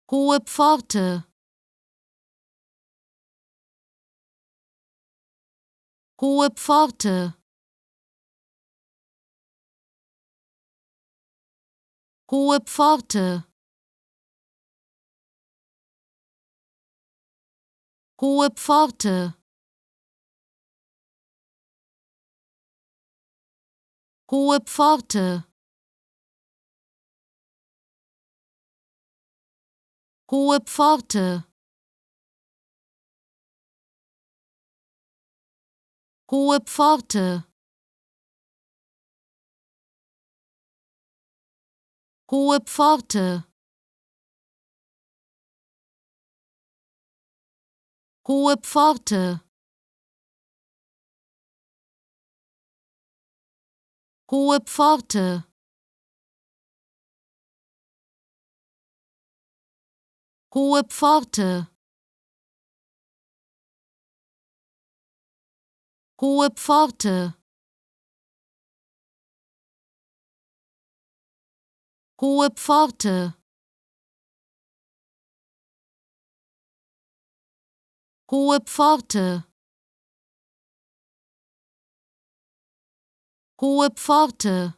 Hohe Pforte. Hohe Pforte. Hohe Pforte. Hohe Pforte. Hohe Pforte. Hohe Pforte. Hohe Pforte. Hohe Pforte. Hohe Pforte. Hohe Pforte. Hohe Pforte. Hohe Pforte. Hohe Pforte. Hohe Pforte. Hohe Pforte.